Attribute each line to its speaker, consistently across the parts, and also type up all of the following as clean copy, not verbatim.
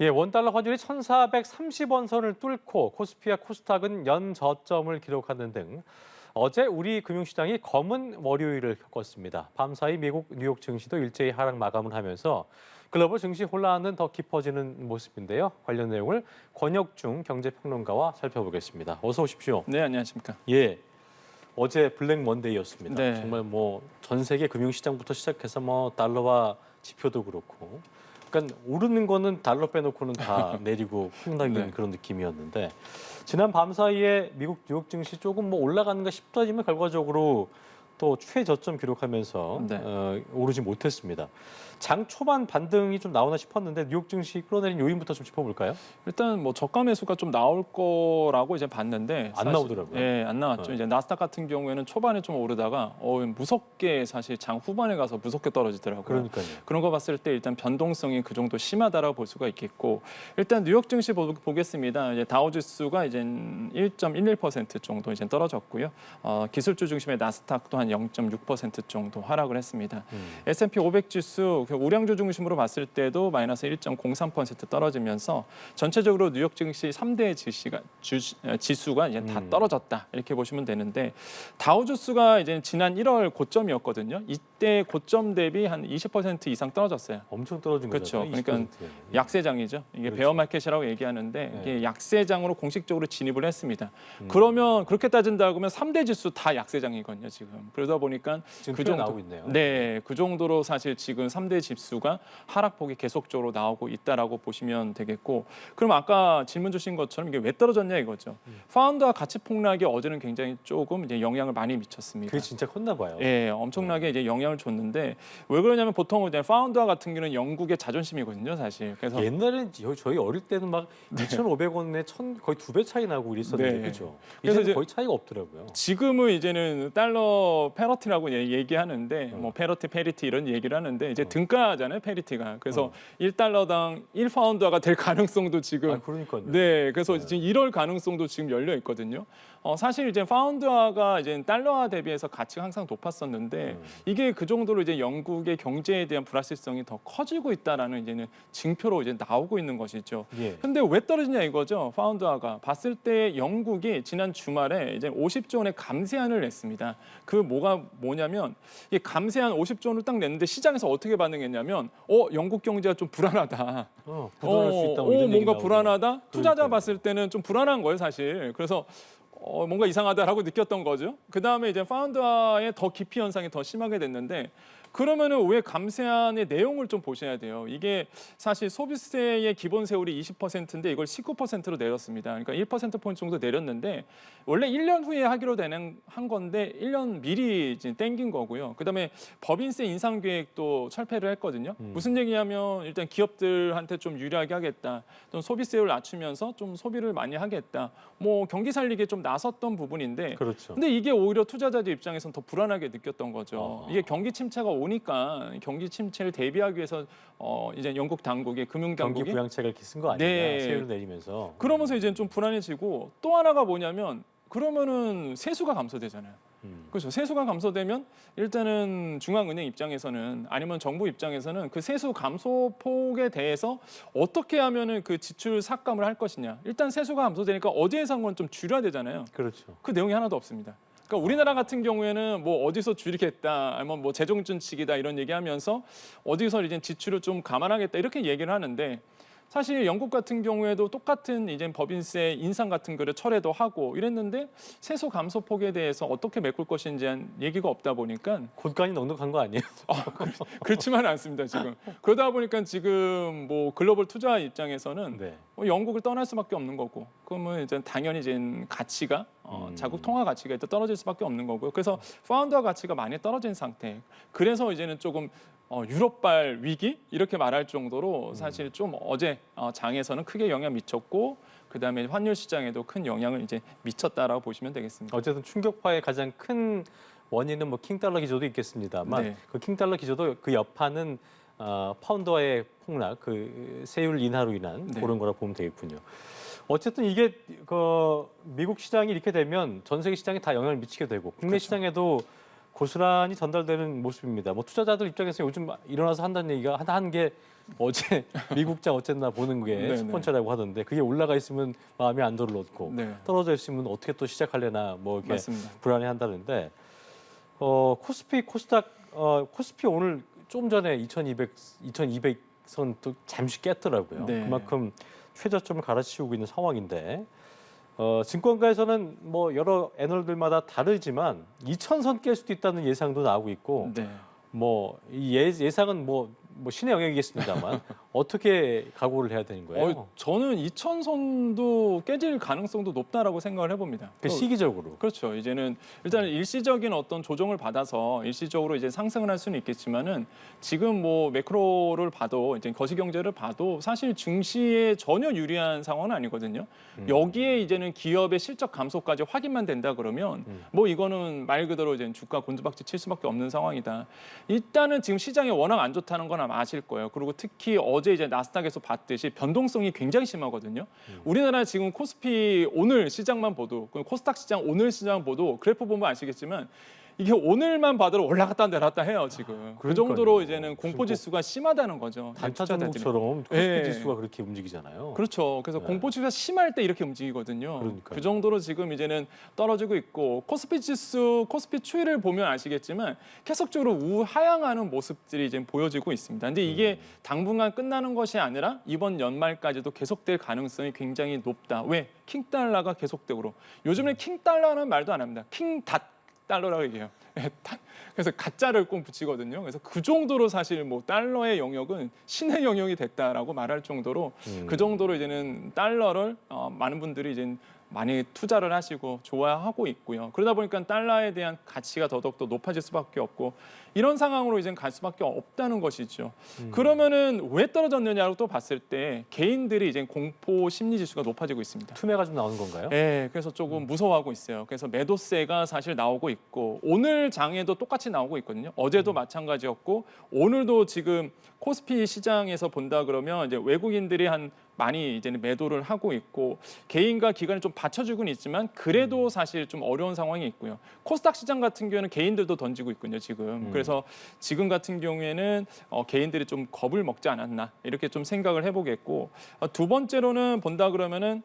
Speaker 1: 예, 원달러 환율이 1,430원 선을 뚫고 코스피와 코스닥은 연저점을 기록하는 등 어제 우리 금융시장이 검은 월요일을 겪었습니다. 밤사이 미국 뉴욕 증시도 일제히 하락 마감을 하면서 글로벌 증시 혼란은 더 깊어지는 모습인데요. 관련 내용을 권혁중 경제평론가와 살펴보겠습니다. 어서 오십시오.
Speaker 2: 네, 안녕하십니까.
Speaker 1: 예, 어제 블랙 먼데이였습니다.
Speaker 2: 네.
Speaker 1: 정말 전 세계 금융시장부터 시작해서 달러와 지표도 그렇고, 그러니까 오르는 거는 달러 빼놓고는 다 내리고 폭락인
Speaker 2: 네.
Speaker 1: 그런 느낌이었는데 지난 밤 사이에 미국 뉴욕 증시 조금 올라가는가 싶더니만 결과적으로 또 최저점 기록하면서
Speaker 2: 네.
Speaker 1: 오르지 못했습니다. 장 초반 반등이 좀 나오나 싶었는데 뉴욕 증시 끌어내린 요인부터 좀 짚어볼까요?
Speaker 2: 일단 저가 매수가 좀 나올 거라고 이제 봤는데
Speaker 1: 안 나오더라고요.
Speaker 2: 예, 안 나왔죠. 이제 나스닥 같은 경우에는 초반에 좀 오르다가 무섭게 사실 장 후반에 가서 무섭게 떨어지더라고요.
Speaker 1: 그러니까요.
Speaker 2: 그런 거 봤을 때 일단 변동성이 그 정도 심하다라고 볼 수가 있겠고, 일단 뉴욕 증시 보겠습니다. 이제 다우지수가 이제 1.11% 정도 이제 떨어졌고요. 기술주 중심의 나스닥도 한 0.6% 정도 하락을 했습니다. S&P 500 지수 우량주 중심으로 봤을 때도 마이너스 1.03% 떨어지면서 전체적으로 뉴욕 증시 3대 지수가 이제 다 떨어졌다 이렇게 보시면 되는데, 다우지수가 이제 지난 1월 고점이었거든요. 이때 고점 대비 한 20% 이상 떨어졌어요.
Speaker 1: 엄청 떨어진
Speaker 2: 그렇죠.
Speaker 1: 거잖아요.
Speaker 2: 그러니까
Speaker 1: 20%.
Speaker 2: 약세장이죠. 이게
Speaker 1: 그렇죠.
Speaker 2: 베어마켓이라고 얘기하는데 이게 약세장으로 공식적으로 진입을 했습니다.
Speaker 1: 음.
Speaker 2: 그러면 그렇게 따진다고 하면 3대 지수 다 약세장이거든요, 지금. 그러다 보니까
Speaker 1: 지금
Speaker 2: 그
Speaker 1: 그
Speaker 2: 정도
Speaker 1: 나오고 있네요.
Speaker 2: 네, 그 정도로 사실 지금 3대 지수가 하락폭이 계속적으로 나오고 있다라고 보시면 되겠고, 그럼 아까 질문 주신 것처럼 이게 왜 떨어졌냐 이거죠. 파운드와 가치 폭락이 어제는 굉장히 조금 이제 영향을 많이 미쳤습니다.
Speaker 1: 그게 진짜 컸나 봐요.
Speaker 2: 예, 엄청나게 이제 영향을 줬는데, 왜 그러냐면 보통 이제 파운드와 같은 경우는 영국의 자존심이거든요, 사실. 그래서
Speaker 1: 옛날엔 저희 어릴 때는 막 2,500원에 거의 2배 차이 나고 이랬었는데
Speaker 2: 네.
Speaker 1: 그죠?
Speaker 2: 그래서
Speaker 1: 이제는
Speaker 2: 이제
Speaker 1: 거의 차이가 없더라고요.
Speaker 2: 지금은 이제는 달러 페러티라고 얘기하는데 페러티, 페리티 이런 얘기를 하는데 이제 등가잖아요, 페리티가. 그래서 1달러당 1파운드화가 될 가능성도 지금
Speaker 1: 그러니까요.
Speaker 2: 네, 그래서 지금 이럴 가능성도 지금 열려 있거든요. 사실 이제 파운드화가 이제 달러화 대비해서 가치가 항상 높았었는데 이게 그 정도로 이제 영국의 경제에 대한 불확실성이 더 커지고 있다라는 이제는 징표로 이제 나오고 있는 것이죠.
Speaker 1: 예.
Speaker 2: 근데 왜 떨어지냐 이거죠. 파운드화가 봤을 때 영국이 지난 주말에 이제 50조 원의 감세안을 냈습니다. 그 뭐냐면 이 감세안 50조 원을 딱 냈는데 시장에서 어떻게 반응했냐면 영국 경제가 좀 불안하다.
Speaker 1: 부도날 수 있다. 이런 얘기
Speaker 2: 뭔가
Speaker 1: 나오고.
Speaker 2: 불안하다. 투자자
Speaker 1: 그러니까요.
Speaker 2: 봤을 때는 좀 불안한 거예요, 사실. 그래서 뭔가 이상하다라고 느꼈던 거죠. 그 다음에 이제 파운드화의 더 기피 현상이 더 심하게 됐는데, 그러면은 왜 감세안의 내용을 좀 보셔야 돼요. 이게 사실 소비세의 기본 세율이 20%인데 이걸 19%로 내렸습니다. 그러니까 1%포인트 정도 내렸는데 원래 1년 후에 하기로 한 건데 1년 미리 이제 땡긴 거고요. 그다음에 법인세 인상 계획도 철폐를 했거든요. 무슨 얘기냐면 일단 기업들한테 좀 유리하게 하겠다. 또 소비세율을 낮추면서 좀 소비를 많이 하겠다. 경기 살리기에 좀 나섰던 부분인데,
Speaker 1: 그렇죠.
Speaker 2: 근데 이게 오히려 투자자들 입장에서는 더 불안하게 느꼈던 거죠. 이게 경기 침체가 오니까 경기 침체를 대비하기 위해서 이제 영국 당국이 금융
Speaker 1: 경기
Speaker 2: 당국이
Speaker 1: 부양책을 쓴 거 아니냐,
Speaker 2: 네.
Speaker 1: 세율을 내리면서.
Speaker 2: 그러면서 이제 좀 불안해지고, 또 하나가 뭐냐면 그러면은 세수가 감소되잖아요. 그렇죠. 세수가 감소되면 일단은 중앙은행 입장에서는 아니면 정부 입장에서는 그 세수 감소폭에 대해서 어떻게 하면은 그 지출 삭감을 할 것이냐. 일단 세수가 감소되니까 어디에서 한 건 좀 줄여야 되잖아요.
Speaker 1: 그렇죠.
Speaker 2: 그 내용이 하나도 없습니다. 그러니까 우리나라 같은 경우에는 어디서 줄이겠다, 아니면 재정준칙이다 이런 얘기하면서 어디서 이제 지출을 좀 감안하겠다 이렇게 얘기를 하는데, 사실 영국 같은 경우에도 똑같은 이제 법인세 인상 같은 거를 철회도 하고 이랬는데 세수 감소폭에 대해서 어떻게 메꿀 것인지 한 얘기가 없다 보니까
Speaker 1: 곳간이 넉넉한 거 아니에요?
Speaker 2: 그렇지만은 않습니다, 지금. 그러다 보니까 지금 글로벌 투자 입장에서는
Speaker 1: 네.
Speaker 2: 영국을 떠날 수밖에 없는 거고, 그러면 이제 당연히 이제 가치가 자국 통화 가치가 일단 떨어질 수밖에 없는 거고요. 그래서 파운드화 가치가 많이 떨어진 상태. 그래서 이제는 조금 유럽발 위기 이렇게 말할 정도로 사실 좀 어제 장에서는 크게 영향 미쳤고, 그다음에 환율 시장에도 큰 영향을 이제 미쳤다라고 보시면 되겠습니다.
Speaker 1: 어쨌든 충격파의 가장 큰 원인은 킹달러 기조도 있겠습니다.만
Speaker 2: 네.
Speaker 1: 그 킹달러 기조도 그 여파는 파운드화의 폭락, 그 세율 인하로 인한
Speaker 2: 네.
Speaker 1: 그런 거라 보면 되겠군요. 어쨌든 이게 미국 시장이 이렇게 되면 전 세계 시장에 다 영향을 미치게 되고 국내
Speaker 2: 그렇죠.
Speaker 1: 시장에도 고스란히 전달되는 모습입니다. 뭐 투자자들 입장에서 요즘 일어나서 한다는 얘기가 한 게 어제 미국장 어쨌나 보는 게
Speaker 2: 네네.
Speaker 1: 첫 번째라고 하던데 그게 올라가 있으면 마음이 안도를 놓고
Speaker 2: 네.
Speaker 1: 떨어져 있으면 어떻게 또 시작할래나 뭐 이렇게
Speaker 2: 맞습니다.
Speaker 1: 불안해한다는데 코스피 코스닥 코스피 오늘 좀 전에 2200선 또 잠시 깼더라고요.
Speaker 2: 네.
Speaker 1: 그만큼 최저점을 갈아치우고 있는 상황인데 증권가에서는 뭐 여러 애널들마다 다르지만 2000선 깰 수도 있다는 예상도 나오고 있고
Speaker 2: 네.
Speaker 1: 뭐 이 예상은 뭐 신의 영역이겠습니다만 어떻게 각오를 해야 되는 거예요?
Speaker 2: 저는 2000선도 깨질 가능성도 높다라고 생각을 해봅니다.
Speaker 1: 그 시기적으로.
Speaker 2: 그렇죠. 이제는 일단 일시적인 어떤 조정을 받아서 일시적으로 이제 상승을 할 수는 있겠지만은 지금 뭐 매크로를 봐도 이제 거시 경제를 봐도 사실 증시에 전혀 유리한 상황은 아니거든요. 여기에 이제는 기업의 실적 감소까지 확인만 된다 그러면 뭐 이거는 말 그대로 이제 주가 곤두박질 칠 수밖에 없는 상황이다. 일단은 지금 시장이 워낙 안 좋다는 건 아마 아실 거예요. 그리고 특히 어제 이제 나스닥에서 봤듯이 변동성이 굉장히 심하거든요. 우리나라 지금 코스피 오늘 시장만 보도, 코스닥 시장 오늘 시장 보도 그래프 보면 아시겠지만 이게 오늘만 봐도 올라갔다 내려갔다 해요 지금. 그 정도로 이제는 공포 지수가 심하다는 거죠.
Speaker 1: 단타
Speaker 2: 투자자들이.
Speaker 1: 종목처럼 코스피
Speaker 2: 예.
Speaker 1: 지수가 그렇게 움직이잖아요.
Speaker 2: 그렇죠. 그래서
Speaker 1: 네.
Speaker 2: 공포 지수가 심할 때 이렇게 움직이거든요.
Speaker 1: 그러니까요.
Speaker 2: 그 정도로 지금 이제는 떨어지고 있고 코스피 지수, 코스피 추이를 보면 아시겠지만 계속적으로 우하향하는 모습들이 이제 보여지고 있습니다. 근데 이게 당분간 끝나는 것이 아니라 이번 연말까지도 계속될 가능성이 굉장히 높다. 왜? 킹달러가 계속적으로. 요즘에 킹달러는 말도 안 합니다. 킹닷 달러라고 얘기해요. 그래서 가짜를 꼭 붙이거든요. 그래서 그 정도로 사실 뭐 달러의 영역은 신의 영역이 됐다라고 말할 정도로 그 정도로 이제는 달러를 많은 분들이 이제 많이 투자를 하시고 좋아하고 있고요. 그러다 보니까 달러에 대한 가치가 더더욱더 높아질 수밖에 없고 이런 상황으로 이제 갈 수밖에 없다는 것이죠. 그러면은 왜 떨어졌느냐고 또 봤을 때 개인들이 이제 공포 심리 지수가 높아지고 있습니다.
Speaker 1: 투매가 좀 나오는 건가요?
Speaker 2: 네, 그래서 조금 무서워하고 있어요. 그래서 매도세가 사실 나오고 있고 오늘 장에도 똑같이 나오고 있거든요. 어제도 마찬가지였고 오늘도 지금 코스피 시장에서 본다 그러면 이제 외국인들이 많이 이제는 매도를 하고 있고 개인과 기관이 좀 받쳐주고는 있지만 그래도 사실 좀 어려운 상황이 있고요. 코스닥 시장 같은 경우에는 개인들도 던지고 있군요, 지금. 그래서 지금 같은 경우에는 개인들이 좀 겁을 먹지 않았나 이렇게 좀 생각을 해보겠고 두 번째로는 본다 그러면은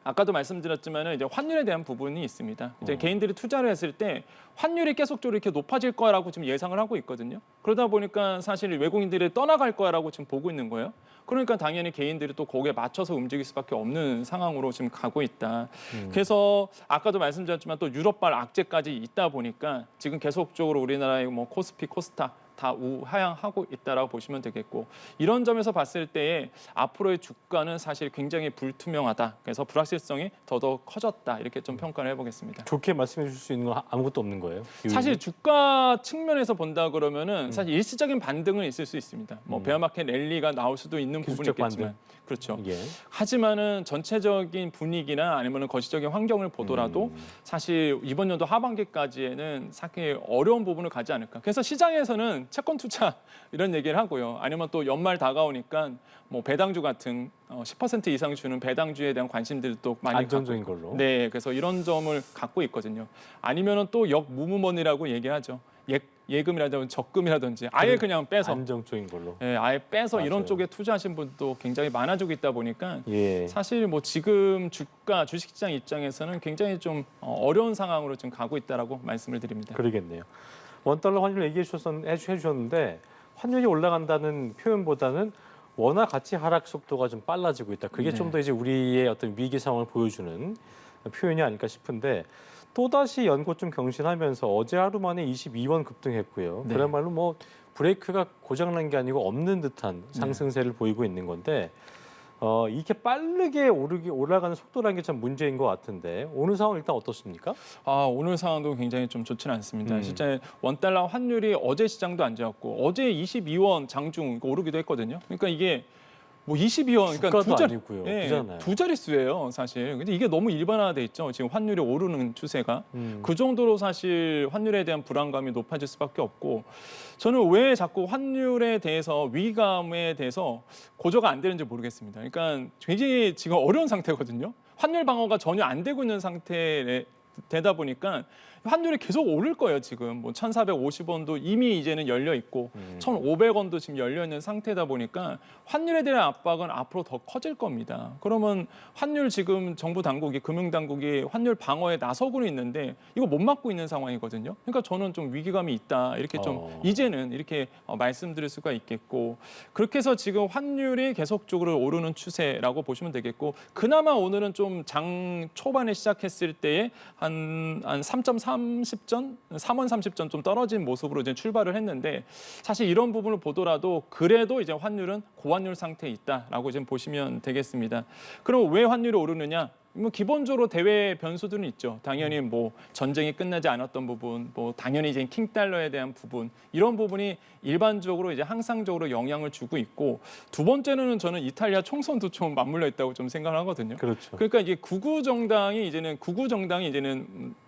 Speaker 2: 아까도 말씀드렸지만은 이제 환율에 대한 부분이 있습니다. 이제 개인들이 투자를 했을 때 환율이 계속적으로 이렇게 높아질 거라고 지금 예상을 하고 있거든요. 그러다 보니까 사실 외국인들이 떠나갈 거라고 지금 보고 있는 거예요. 그러니까 당연히 개인들이 또 거기에 맞춰서 움직일 수밖에 없는 상황으로 지금 가고 있다. 그래서 아까도 말씀드렸지만 또 유럽발 악재까지 있다 보니까 지금 계속적으로 우리나라의 뭐 코스피, 코스닥 다 우하향하고 있다라고 보시면 되겠고 이런 점에서 봤을 때에 앞으로의 주가는 사실 굉장히 불투명하다. 그래서 불확실성이 더더욱 커졌다. 이렇게 좀 평가를 해보겠습니다.
Speaker 1: 좋게 말씀해 주실 수 있는 건 아무것도 없는 거예요?
Speaker 2: 사실 주가 측면에서 본다 그러면은 사실 일시적인 반등은 있을 수 있습니다. 뭐 베어마켓 랠리가 나올 수도 있는 부분이
Speaker 1: 기술적
Speaker 2: 있겠지만 그렇죠.
Speaker 1: 예.
Speaker 2: 하지만은 전체적인 분위기나 아니면은 거시적인 환경을 보더라도 사실 이번 연도 하반기까지에는 사실 어려운 부분을 가지 않을까. 그래서 시장에서는 채권 투자 이런 얘기를 하고요. 아니면 또 연말 다가오니까 뭐 배당주 같은 10% 이상 주는 배당주에 대한 관심들도 많이
Speaker 1: 안정적인
Speaker 2: 갖고
Speaker 1: 걸로.
Speaker 2: 네, 그래서 이런 점을 갖고 있거든요. 아니면은 또 역무무먼이라고 얘기하죠. 예금이라든지 적금이라든지 아예 그냥 빼서
Speaker 1: 안정적인 걸로.
Speaker 2: 예, 아예 빼서
Speaker 1: 맞아요.
Speaker 2: 이런 쪽에 투자하신 분도 굉장히 많아지고 있다 보니까
Speaker 1: 예.
Speaker 2: 사실 뭐 지금 주식시장 입장에서는 굉장히 좀 어려운 상황으로 지금 가고 있다라고 말씀을 드립니다.
Speaker 1: 그러겠네요. 원달러 환율 해주셨는데 환율이 올라간다는 표현보다는 원화 가치 하락 속도가 좀 빨라지고 있다. 그게
Speaker 2: 네.
Speaker 1: 좀 더 이제 우리의 어떤 위기 상황을 보여주는 표현이 아닐까 싶은데 또다시 연고 좀 경신하면서 어제 하루 만에 22원 급등했고요.
Speaker 2: 네.
Speaker 1: 그야말로 뭐 브레이크가 고장난 게 아니고 없는 듯한 상승세를 보이고 있는 건데 이렇게 빠르게 올라가는 속도라는 게 참 문제인 것 같은데 오늘 상황 일단 어떻습니까?
Speaker 2: 오늘 상황도 굉장히 좀 좋지는 않습니다. 실제 원달러 환율이 어제 시장도 안 좋았고 어제 22원 장중 오르기도 했거든요. 그러니까 이게 뭐 22원 그러니까
Speaker 1: 주가도 아니고요.
Speaker 2: 예,
Speaker 1: 그잖아요.
Speaker 2: 두 자릿수예요, 사실. 근데 이게 너무 일반화돼 있죠. 지금 환율이 오르는 추세가. 그 정도로 사실 환율에 대한 불안감이 높아질 수밖에 없고 저는 왜 자꾸 환율에 대해서 위기감에 대해서 고조가 안 되는지 모르겠습니다. 그러니까 굉장히 지금 어려운 상태거든요. 환율 방어가 전혀 안 되고 있는 상태에 되다 보니까 환율이 계속 오를 거예요. 지금 뭐 1,450원도 이미 이제는 열려 있고 1,500원도 지금 열려 있는 상태다 보니까 환율에 대한 압박은 앞으로 더 커질 겁니다. 그러면 환율 지금 정부 당국이 금융 당국이 환율 방어에 나서고는 있는데 이거 못 막고 있는 상황이거든요. 그러니까 저는 좀 위기감이 있다 이렇게 좀 이제는 이렇게 말씀드릴 수가 있겠고 그렇게 해서 지금 환율이 계속적으로 오르는 추세라고 보시면 되겠고 그나마 오늘은 좀 장 초반에 시작했을 때에 한 3.30전, 3원 30전 좀 떨어진 모습으로 이제 출발을 했는데 사실 이런 부분을 보더라도 그래도 이제 환율은 고환율 상태에 있다라고 지금 보시면 되겠습니다. 그럼 왜 환율이 오르느냐? 뭐 기본적으로 대외 변수들은 있죠. 당연히 뭐 전쟁이 끝나지 않았던 부분, 뭐 당연히 이제 킹 달러에 대한 부분 이런 부분이 일반적으로 이제 항상적으로 영향을 주고 있고 두 번째는 저는 이탈리아 총선도 좀 맞물려 있다고 좀 생각을 하거든요.
Speaker 1: 그렇죠.
Speaker 2: 그러니까 이게 구구 정당이 이제는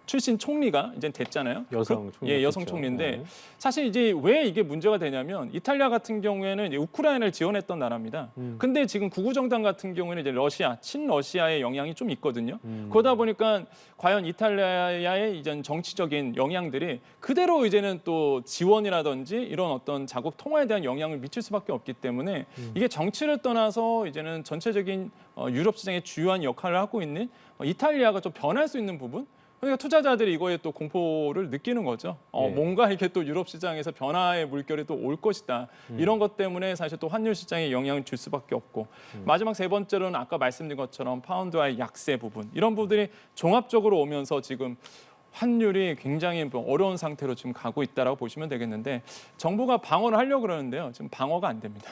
Speaker 2: 출신 총리가 이제 됐잖아요.
Speaker 1: 여성 총리.
Speaker 2: 예, 여성 총리인데 사실 이제 왜 이게 문제가 되냐면 이탈리아 같은 경우에는 이제 우크라이나를 지원했던 나라입니다. 근데 지금 구구 정당 같은 경우에는 이제 러시아, 친러시아의 영향이 좀 있거든요. 그러다 보니까 과연 이탈리아의 이제 정치적인 영향들이 그대로 이제는 또 지원이라든지 이런 어떤 자국 통화에 대한 영향을 미칠 수밖에 없기 때문에 이게 정치를 떠나서 이제는 전체적인 유럽 시장의 주요한 역할을 하고 있는 이탈리아가 좀 변할 수 있는 부분. 그러니까 투자자들이 이거에 또 공포를 느끼는 거죠.
Speaker 1: 예.
Speaker 2: 뭔가 이렇게 또 유럽 시장에서 변화의 물결이 또 올 것이다. 이런 것 때문에 사실 또 환율 시장에 영향을 줄 수밖에 없고 마지막 세 번째로는 아까 말씀드린 것처럼 파운드와의 약세 부분 이런 부분들이 종합적으로 오면서 지금 환율이 굉장히 어려운 상태로 지금 가고 있다라고 보시면 되겠는데 정부가 방어를 하려고 그러는데요. 지금 방어가 안 됩니다.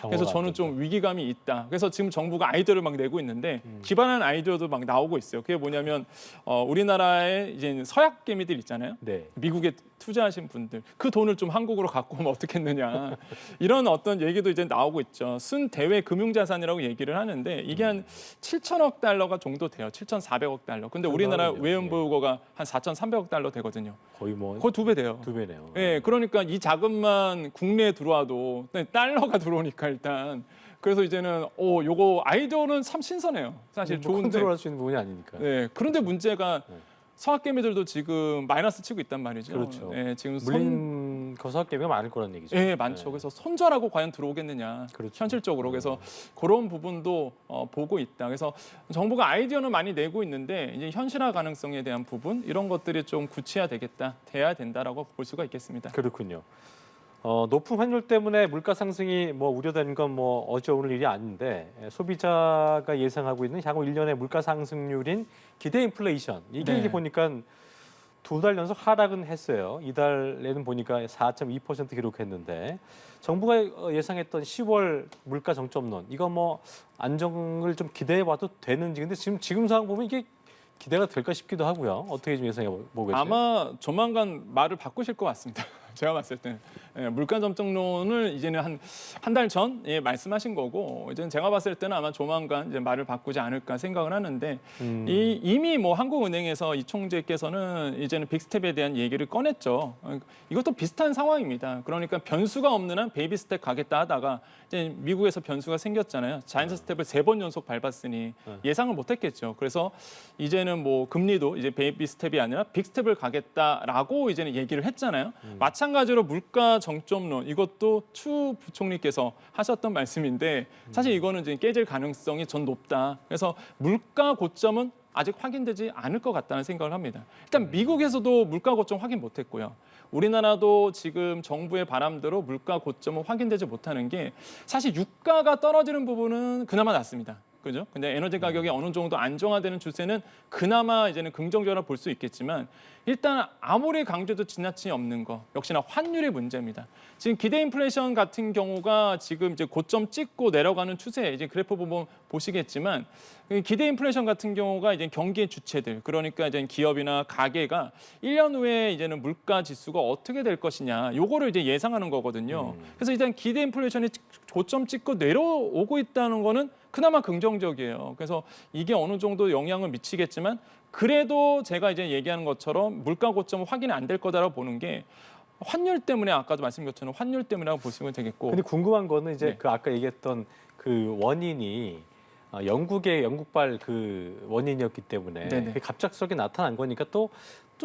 Speaker 2: 그래서 저는 좀 위기감이 있다. 그래서 지금 정부가 아이디어를 막 내고 있는데 기반한 아이디어도 막 나오고 있어요. 그게 뭐냐면 우리나라에 이제 서약 개미들 있잖아요.
Speaker 1: 네.
Speaker 2: 미국에 투자하신 분들 그 돈을 좀 한국으로 갖고 오면 어떻겠느냐 이런 어떤 얘기도 이제 나오고 있죠. 순대외 금융자산이라고 얘기를 하는데 이게 한 7천억 달러가 정도 돼요. 7,400억 달러. 근데 우리나라 외환보유고가 한 4,300억 달러 되거든요.
Speaker 1: 거의 뭐
Speaker 2: 거의 2배 돼요.
Speaker 1: 2배네요.
Speaker 2: 예, 그러니까 이 자금만 국내에 들어와도 달러가 들어오니까 일단 그래서 이제는 요거 아이디어는 참 신선해요. 사실 좋은데
Speaker 1: 컨트롤할 수 있는 부분이 아니니까.
Speaker 2: 네, 그런데 문제가
Speaker 1: 네.
Speaker 2: 서학개미들도 지금 마이너스 치고 있단 말이죠.
Speaker 1: 그렇죠.
Speaker 2: 네, 지금
Speaker 1: 물린 거서학개미가 많을 거란 얘기죠.
Speaker 2: 예, 많죠.
Speaker 1: 네.
Speaker 2: 그래서 손절하고 과연 들어오겠느냐.
Speaker 1: 그렇죠.
Speaker 2: 현실적으로. 그래서 그런 부분도 보고 있다. 그래서 정부가 아이디어는 많이 내고 있는데 이제 현실화 가능성에 대한 부분 이런 것들이 좀 구체화되겠다, 돼야 된다라고 볼 수가 있겠습니다.
Speaker 1: 그렇군요. 높은 환율 때문에 물가 상승이 뭐 우려되는 건 뭐 어제 오늘 일이 아닌데 소비자가 예상하고 있는 향후 1년의 물가 상승률인 기대 인플레이션 이게
Speaker 2: 네.
Speaker 1: 이게 보니까 두 달 연속 하락은 했어요. 이달에는 보니까 4.2% 기록했는데 정부가 예상했던 10월 물가 정점론 이거 뭐 안정을 좀 기대해봐도 되는지 근데 지금 상황 보면 이게 기대가 될까 싶기도 하고요. 어떻게 좀 예상해 보겠어요?
Speaker 2: 아마 조만간 말을 바꾸실 것 같습니다. 제가 봤을 때는 물가 점정론을 이제는 한 달 전에 말씀하신 거고 이제는 제가 봤을 때는 아마 조만간 이제 말을 바꾸지 않을까 생각을 하는데 이미 뭐 한국은행에서 이 총재께서는 이제는 빅스텝에 대한 얘기를 꺼냈죠. 이것도 비슷한 상황입니다. 그러니까 변수가 없는 한 베이비 스텝 가겠다 하다가 이제 미국에서 변수가 생겼잖아요. 자이언트 스텝을 3번 연속 밟았으니 예상을 못했겠죠. 그래서 이제는 뭐 금리도 이제 베이비 스텝이 아니라 빅 스텝을 가겠다라고 이제는 얘기를 했잖아요. 마찬가지로 물가 정점론 이것도 추 부총리께서 하셨던 말씀인데 사실 이거는 이제 깨질 가능성이 전 높다. 그래서 물가 고점은 아직 확인되지 않을 것 같다는 생각을 합니다. 일단 미국에서도 물가 고점 확인 못했고요. 우리나라도 지금 정부의 바람대로 물가 고점은 확인되지 못하는 게 사실 유가가 떨어지는 부분은 그나마 낫습니다. 그죠? 근데 에너지 가격이 어느 정도 안정화되는 추세는 그나마 이제는 긍정적으로 볼 수 있겠지만 일단 아무리 강조도 지나침이 없는 거 역시나 환율의 문제입니다. 지금 기대 인플레이션 같은 경우가 지금 이제 고점 찍고 내려가는 추세 이제 그래프 보면 보시겠지만 기대 인플레이션 같은 경우가 이제 경기의 주체들 그러니까 이제 기업이나 가게가 1년 후에 이제는 물가 지수가 어떻게 될 것이냐 요거를 이제 예상하는 거거든요. 그래서 일단 기대 인플레이션이 고점 찍고 내려오고 있다는 거는 그나마 긍정적이에요. 그래서 이게 어느 정도 영향을 미치겠지만 그래도 제가 이제 얘기하는 것처럼 물가 고점은 확인이 안 될 거다라고 보는 게 환율 때문에 아까도 말씀드린 것처럼 환율 때문이라고 보시면 되겠고.
Speaker 1: 근데 궁금한 거는 이제
Speaker 2: 네.
Speaker 1: 그 아까 얘기했던 그 원인이 영국발 그 원인이었기 때문에
Speaker 2: 네네.
Speaker 1: 그게 갑작스럽게 나타난 거니까 또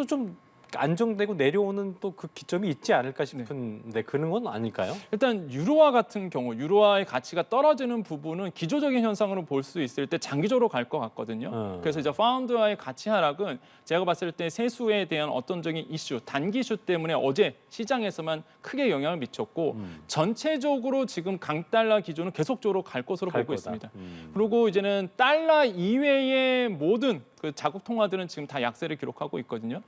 Speaker 1: 좀 안정되고 내려오는 또 그 기점이 있지 않을까 싶은데 그런 건 아닐까요?
Speaker 2: 일단 유로화 같은 경우 유로화의 가치가 떨어지는 부분은 기조적인 현상으로 볼 수 있을 때 장기적으로 갈 것 같거든요. 그래서 이제 파운드와의 가치 하락은 제가 봤을 때 세수에 대한 어떤적인 이슈, 단기 이슈 때문에 어제 시장에서만 크게 영향을 미쳤고 전체적으로 지금 강달러 기조는 계속적으로 갈 것으로
Speaker 1: 갈
Speaker 2: 보고
Speaker 1: 거다.
Speaker 2: 있습니다. 그리고 이제는 달러 이외의 모든 그 자국 통화들은 지금 다 약세를 기록하고 있거든요.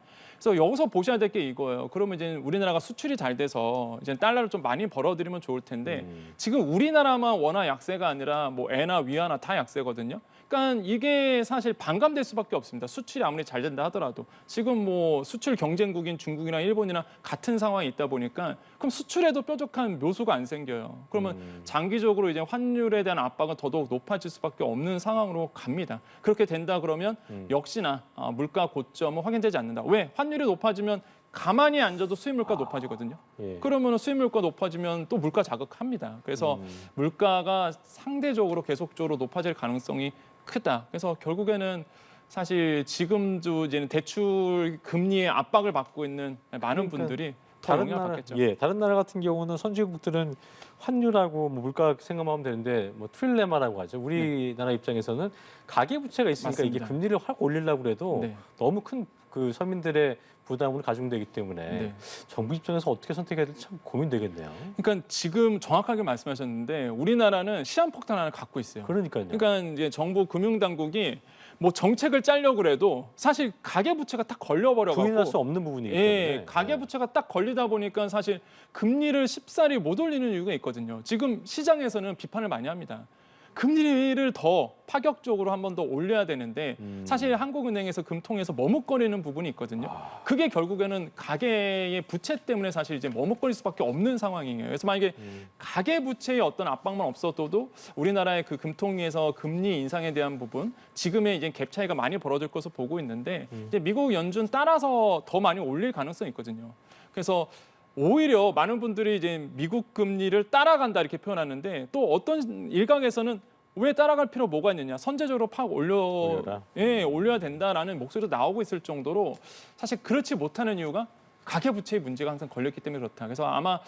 Speaker 2: 그래서 여기서 보셔야 될 게 이거예요. 그러면 이제 우리나라가 수출이 잘 돼서 이제 달러를 좀 많이 벌어들이면 좋을 텐데 지금 우리나라만 워낙 약세가 아니라 뭐 엔화, 위안화 다 약세거든요. 그러니까 이게 사실 반감될 수밖에 없습니다. 수출이 아무리 잘 된다 하더라도 지금 뭐 수출 경쟁국인 중국이나 일본이나 같은 상황이 있다 보니까 그럼 수출에도 뾰족한 묘수가 안 생겨요. 그러면 장기적으로 이제 환율에 대한 압박은 더더욱 높아질 수밖에 없는 상황으로 갑니다. 그렇게 된다 그러면 역시나 물가 고점은 확인되지 않는다. 왜? 환율이 높아지면 가만히 앉아도 수입 물가 높아지거든요.
Speaker 1: 예.
Speaker 2: 그러면 수입 물가 높아지면 또 물가 자극합니다. 그래서 물가가 상대적으로 계속적으로 높아질 가능성이 크다. 그래서 결국에는 사실 지금도 이제는 대출 금리의 압박을 받고 있는 많은
Speaker 1: 그러니까
Speaker 2: 분들이 더 영향을 받겠죠.
Speaker 1: 다른 나라 같은 경우는 선진국들은 환율하고 뭐 물가 생각만 하면 되는데 뭐 트릴레마라고 하죠. 우리나라 입장에서는 가계 부채가 있으니까
Speaker 2: 맞습니다.
Speaker 1: 이게 금리를 확 올리려고 해도
Speaker 2: 네.
Speaker 1: 너무 큰 그 서민들의 부담으로 가중되기 때문에
Speaker 2: 네.
Speaker 1: 정부 입장에서 어떻게 선택해야 될지 참 고민되겠네요.
Speaker 2: 그러니까 지금 정확하게 말씀하셨는데 우리나라는 시한폭탄 하나 갖고 있어요.
Speaker 1: 그러니까요.
Speaker 2: 그러니까 이제 정부 금융당국이 뭐 정책을 짜려고 그래도 사실 가계부채가 딱 걸려버려갖고
Speaker 1: 부인할 수 없는 부분이기 때문에.
Speaker 2: 예, 가계부채가 딱 걸리다 보니까 사실 금리를 쉽사리 못 올리는 이유가 있거든요. 지금 시장에서는 비판을 많이 합니다. 금리를 더 파격적으로 한 번 더 올려야 되는데 사실 한국은행에서 금통에서 머뭇거리는 부분이 있거든요. 그게 결국에는 가계의 부채 때문에 사실 이제 머뭇거릴 수밖에 없는 상황이에요. 그래서 만약에 가계 부채의 어떤 압박만 없었어도 우리나라의 그 금통위에서 금리 인상에 대한 부분 지금의 이제 갭 차이가 많이 벌어질 것으로 보고 있는데 이제 미국 연준 따라서 더 많이 올릴 가능성이 있거든요. 그래서 오히려 많은 분들이 이제 미국 금리를 따라간다 이렇게 표현하는데 또 어떤 일각에서는 왜 따라갈 필요 뭐가 있느냐 선제적으로 팍
Speaker 1: 올려라.
Speaker 2: 올려야 된다라는 목소리도 나오고 있을 정도로 사실 그렇지 못하는 이유가 가계부채의 문제가 항상 걸렸기 때문에 그렇다. 그래서 아마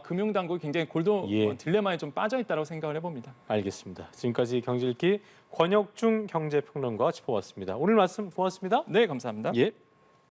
Speaker 2: 금융당국이 굉장히 딜레마에 좀 빠져 있다고 생각을 해봅니다.
Speaker 1: 알겠습니다. 지금까지 경제읽기 권혁중 경제평론가와 짚어봤습니다. 오늘 말씀 고맙습니다.
Speaker 2: 네, 감사합니다.
Speaker 1: 예.